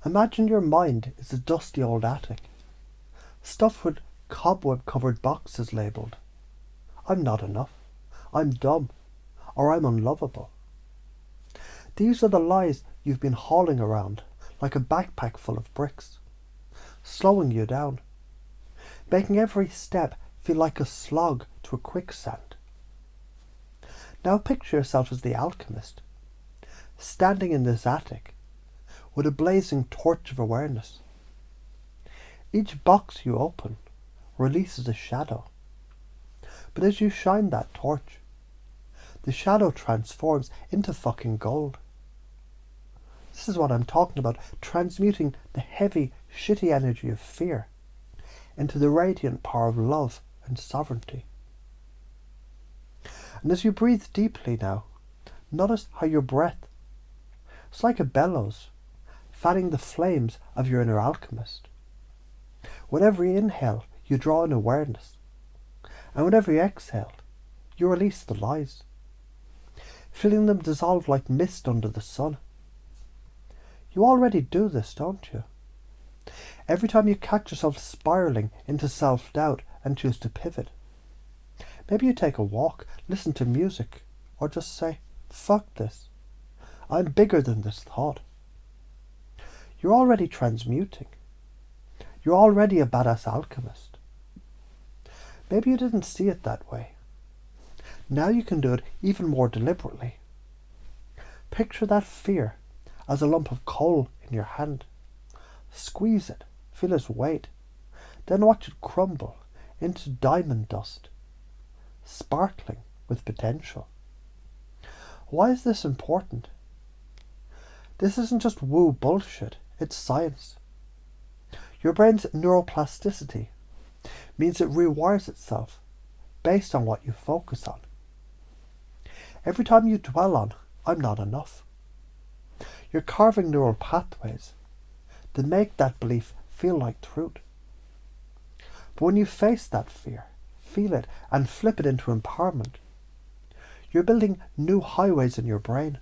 Imagine your mind is a dusty old attic, stuffed with cobweb-covered boxes labelled, "I'm not enough," "I'm dumb," or "I'm unlovable." These are the lies you've been hauling around like a backpack full of bricks, slowing you down, making every step feel like a slog to a quicksand. Now picture yourself as the alchemist, standing in this attic with a blazing torch of awareness. Each box you open releases a shadow, but as you shine that torch, the shadow transforms into fucking gold. This is what I'm talking about, transmuting the heavy, shitty energy of fear into the radiant power of love and sovereignty. And as you breathe deeply now, notice how your breath, it's like a bellows, fanning the flames of your inner alchemist. With every inhale, you draw in awareness, and with every exhale, you release the lies, feeling them dissolve like mist under the sun. You already do this, don't you? Every time you catch yourself spiraling into self-doubt and choose to pivot. Maybe you take a walk, listen to music, or just say, "Fuck this. I'm bigger than this thought." You're already transmuting. You're already a badass alchemist. Maybe you didn't see it that way. Now you can do it even more deliberately. Picture that fear as a lump of coal in your hand. Squeeze it, feel its weight, then watch it crumble into diamond dust, sparkling with potential. Why is this important? This isn't just woo bullshit, it's science. Your brain's neuroplasticity means it rewires itself based on what you focus on. Every time you dwell on, "I'm not enough," you're carving neural pathways that make that belief feel like truth. But when you face that fear, feel it, and flip it into empowerment, you're building new highways in your brain.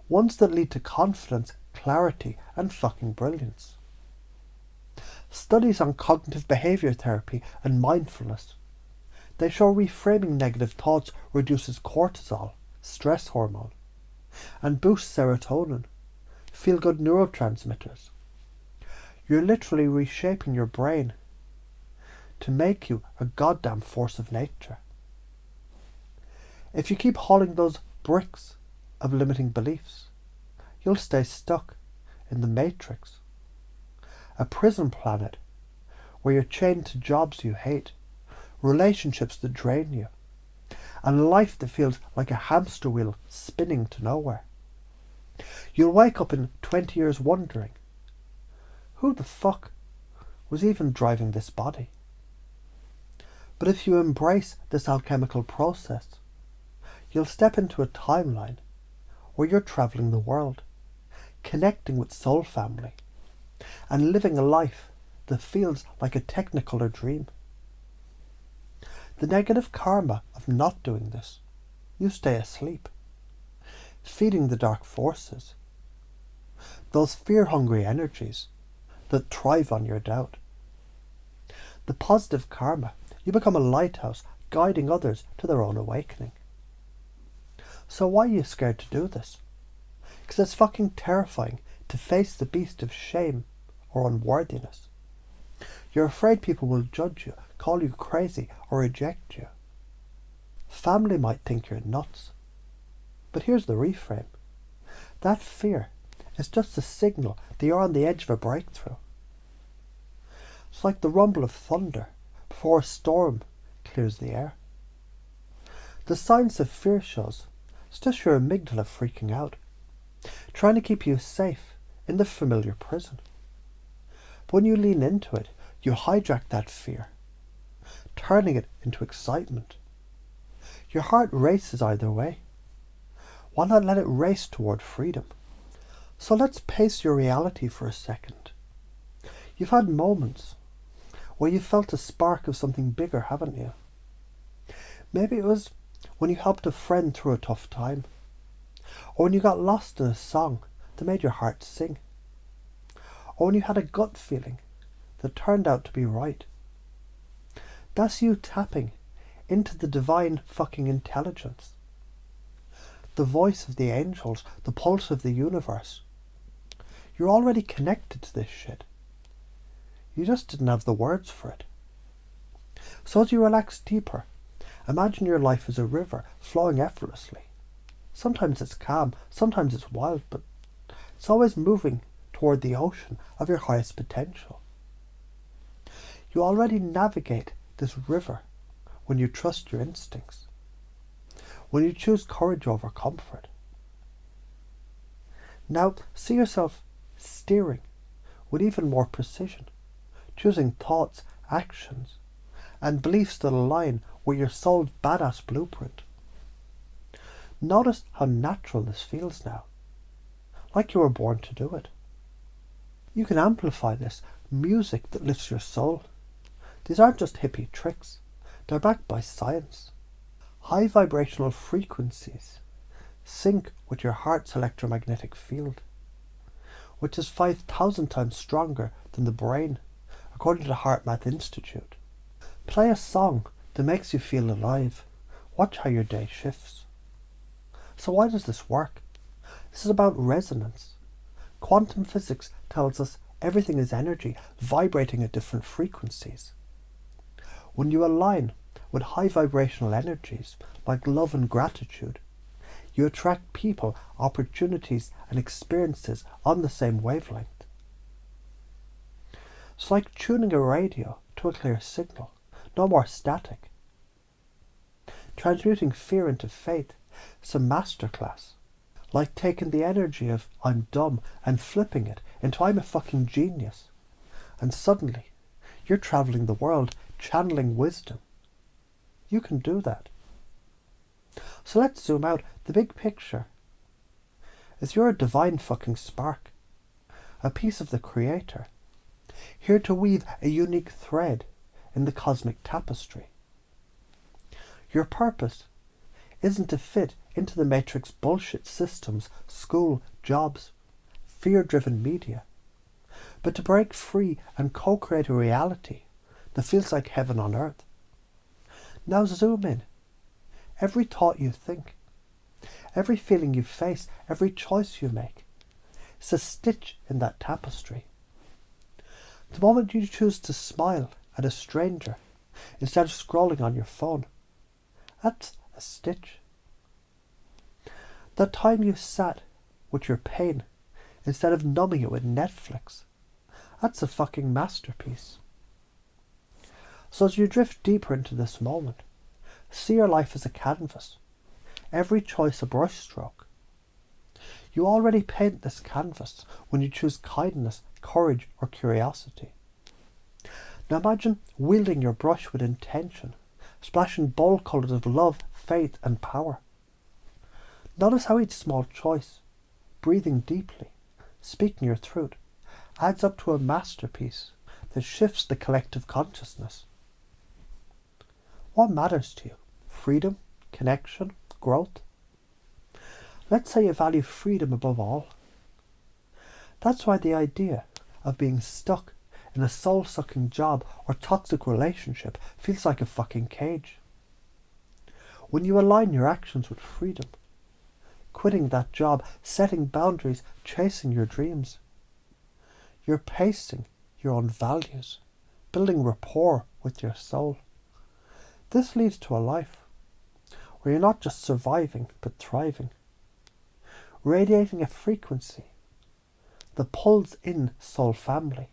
Ones that lead to confidence, clarity, and fucking brilliance. Studies on cognitive behavior therapy and mindfulness, they show reframing negative thoughts reduces cortisol, stress hormone, and boosts serotonin, feel-good neurotransmitters. You're literally reshaping your brain to make you a goddamn force of nature. If you keep hauling those bricks of limiting beliefs, you'll stay stuck in the matrix, a prison planet where you're chained to jobs you hate, relationships that drain you, and a life that feels like a hamster wheel spinning to nowhere. You'll wake up in 20 years wondering, who the fuck was even driving this body? But if you embrace this alchemical process, you'll step into a timeline where you're travelling the world, connecting with soul family, and living a life that feels like a technicolor dream. The negative karma of not doing this, you stay asleep, feeding the dark forces, those fear-hungry energies that thrive on your doubt. The positive karma, you become a lighthouse guiding others to their own awakening. So why are you scared to do this? Because it's fucking terrifying to face the beast of shame or unworthiness. You're afraid people will judge you, call you crazy, or reject you. Family might think you're nuts. But here's the reframe. That fear is just a signal that you're on the edge of a breakthrough. It's like the rumble of thunder before a storm clears the air. The science of fear shows it's just your amygdala freaking out, trying to keep you safe in the familiar prison. But when you lean into it, you hijack that fear, turning it into excitement. Your heart races either way. Why not let it race toward freedom? So let's pace your reality for a second. You've had moments where you felt a spark of something bigger, haven't you? Maybe it was when you helped a friend through a tough time, or when you got lost in a song that made your heart sing. or when you had a gut feeling that turned out to be right. That's you tapping into the divine fucking intelligence. The voice of the angels, the pulse of the universe. You're already connected to this shit. You just didn't have the words for it. So as you relax deeper, imagine your life as a river flowing effortlessly. Sometimes it's calm, sometimes it's wild, but it's always moving toward the ocean of your highest potential. You already navigate this river when you trust your instincts, when you choose courage over comfort. Now see yourself steering with even more precision, choosing thoughts, actions, and beliefs that align with your soul's badass blueprint. Notice how natural this feels now, like you were born to do it. You can amplify this music that lifts your soul. These aren't just hippie tricks, they're backed by science. High vibrational frequencies sync with your heart's electromagnetic field, which is 5,000 times stronger than the brain, according to the HeartMath Institute. Play a song that makes you feel alive. Watch how your day shifts. So why does this work? This is about resonance. Quantum physics tells us everything is energy, vibrating at different frequencies. When you align with high vibrational energies, like love and gratitude, you attract people, opportunities, and experiences on the same wavelength. It's like tuning a radio to a clear signal, no more static. Transmuting fear into faith is a masterclass, like taking the energy of I'm dumb and flipping it into I'm a fucking genius. And suddenly, you're travelling the world, channeling wisdom. You can do that. So let's zoom out. The big picture is you're a divine fucking spark, a piece of the Creator, here to weave a unique thread in the cosmic tapestry. Your purpose isn't to fit into the matrix bullshit systems, school, jobs, fear-driven media, but to break free and co-create a reality that feels like heaven on earth. Now zoom in. Every thought you think, every feeling you face, every choice you make, is a stitch in that tapestry. The moment you choose to smile at a stranger instead of scrolling on your phone, that's a stitch. That time you sat with your pain instead of numbing it with Netflix, that's a fucking masterpiece. So as you drift deeper into this moment, see your life as a canvas, every choice a brushstroke. You already paint this canvas when you choose kindness, courage, or curiosity. Now imagine wielding your brush with intention, splashing bold colours of love, faith, and power. Notice how each small choice, breathing deeply, speaking your truth, adds up to a masterpiece that shifts the collective consciousness. What matters to you? Freedom, connection, growth? Let's say you value freedom above all. That's why the idea of being stuck in a soul-sucking job or toxic relationship feels like a fucking cage. When you align your actions with freedom, quitting that job, setting boundaries, chasing your dreams, you're pacing your own values, building rapport with your soul. This leads to a life where you're not just surviving but thriving, radiating a frequency that pulls in soul family,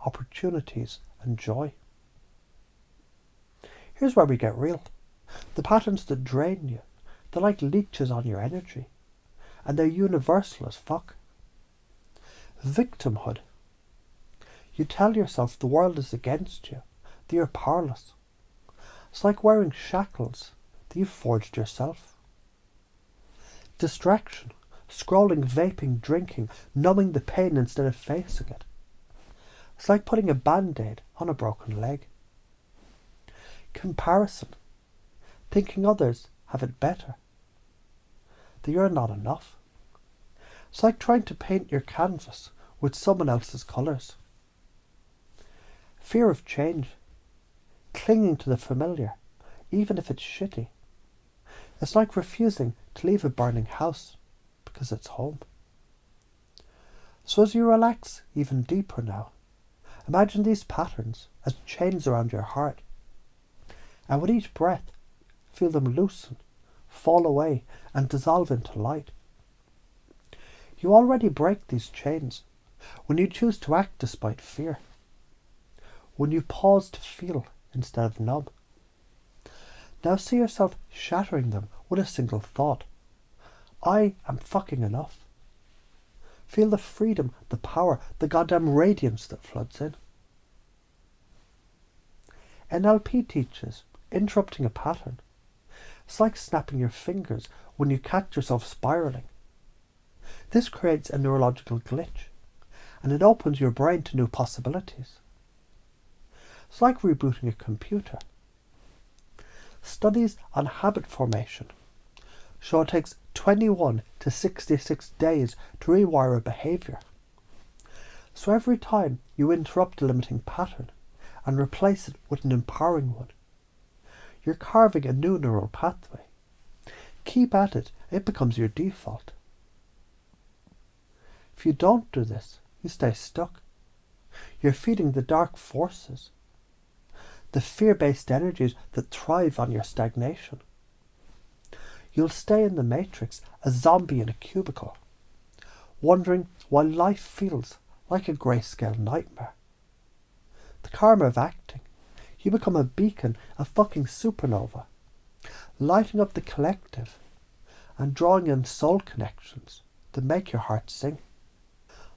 opportunities and joy. Here's where we get real. The patterns that drain you, they're like leeches on your energy, and they're universal as fuck. Victimhood. You tell yourself the world is against you, that you're powerless. It's like wearing shackles that you've forged yourself. Distraction. Scrolling, vaping, drinking, numbing the pain instead of facing it. It's like putting a band-aid on a broken leg. Comparison. Thinking others have it better, that you're not enough. It's like trying to paint your canvas with someone else's colours. Fear of change, clinging to the familiar, even if it's shitty. It's like refusing to leave a burning house because it's home. So as you relax even deeper now, imagine these patterns as chains around your heart. And with each breath, feel them loosen, fall away, and dissolve into light. You already break these chains when you choose to act despite fear. When you pause to feel instead of numb. Now see yourself shattering them with a single thought. I am fucking enough. Feel the freedom, the power, the goddamn radiance that floods in. NLP teaches interrupting a pattern. It's like snapping your fingers when you catch yourself spiralling. This creates a neurological glitch, and it opens your brain to new possibilities. It's like rebooting a computer. Studies on habit formation show it takes 21 to 66 days to rewire a behaviour. So every time you interrupt a limiting pattern and replace it with an empowering one, you're carving a new neural pathway. Keep at it, it becomes your default. If you don't do this, you stay stuck. You're feeding the dark forces, the fear-based energies that thrive on your stagnation. You'll stay in the matrix, a zombie in a cubicle, wondering why life feels like a grayscale nightmare. The karma of acting. You become a beacon, a fucking supernova, lighting up the collective and drawing in soul connections that make your heart sing.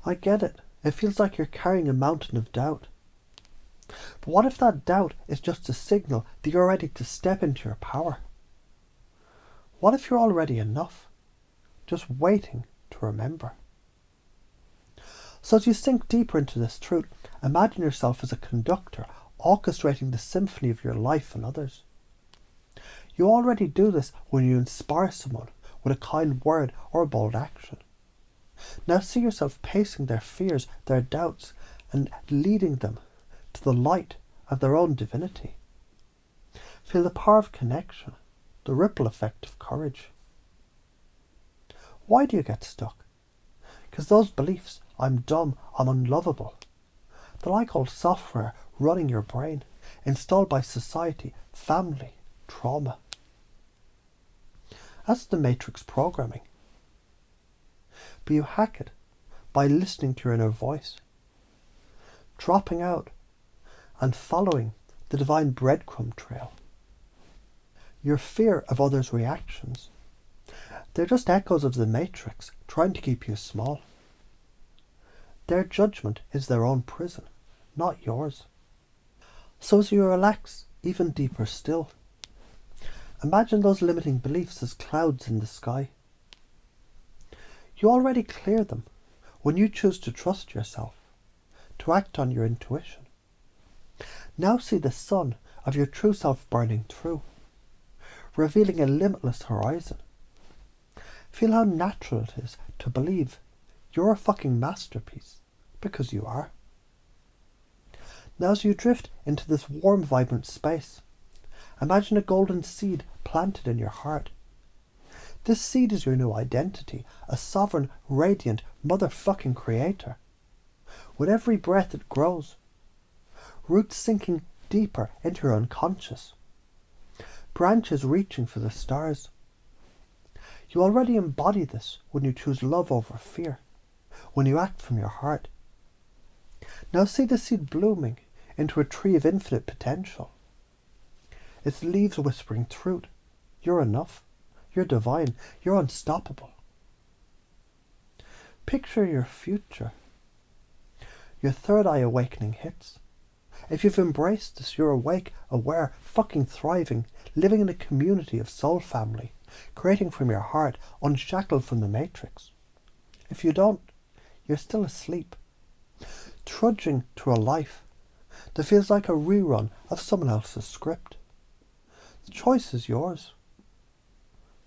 I get it. It feels like you're carrying a mountain of doubt. But what if that doubt is just a signal that you're ready to step into your power? What if you're already enough, just waiting to remember? So as you sink deeper into this truth, imagine yourself as a conductor orchestrating the symphony of your life and others. You already do this when you inspire someone with a kind word or a bold action. Now see yourself pacing their fears, their doubts, and leading them to the light of their own divinity. Feel the power of connection, the ripple effect of courage. Why do you get stuck? Because those beliefs, I'm dumb, I'm unlovable, they're like old software running your brain, installed by society, family, trauma. That's the matrix programming. But you hack it by listening to your inner voice, dropping out and following the divine breadcrumb trail. Your fear of others' reactions, they're just echoes of the matrix trying to keep you small. Their judgment is their own prison, not yours. So as you relax even deeper still, imagine those limiting beliefs as clouds in the sky. You already clear them when you choose to trust yourself, to act on your intuition. Now see the sun of your true self burning through, revealing a limitless horizon. Feel how natural it is to believe you're a fucking masterpiece, because you are. Now as you drift into this warm, vibrant space, imagine a golden seed planted in your heart. This seed is your new identity, a sovereign, radiant, motherfucking creator. With every breath it grows, roots sinking deeper into your unconscious, branches reaching for the stars. You already embody this when you choose love over fear, when you act from your heart. Now see the seed blooming into a tree of infinite potential. Its leaves whispering truth. You're enough. You're divine. You're unstoppable. Picture your future. Your third eye awakening hits. If you've embraced this, you're awake, aware, fucking thriving, living in a community of soul family, creating from your heart, unshackled from the matrix. If you don't, you're still asleep, trudging through a life that feels like a rerun of someone else's script. The choice is yours.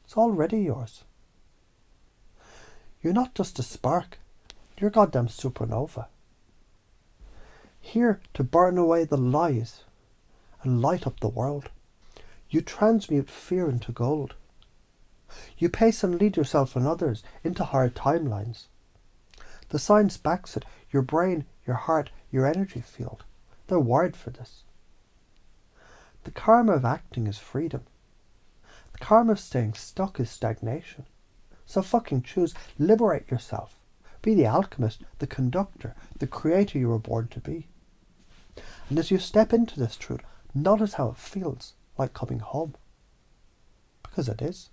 It's already yours. You're not just a spark. You're a goddamn supernova. Here to burn away the lies and light up the world. You transmute fear into gold. You pace and lead yourself and others into higher timelines. The science backs it. Your brain, your heart, your energy field. They're wired for this. The karma of acting is freedom. The karma of staying stuck is stagnation. So fucking choose. Liberate yourself. Be the alchemist, the conductor, the creator you were born to be. And as you step into this truth, notice how it feels like coming home. Because it is.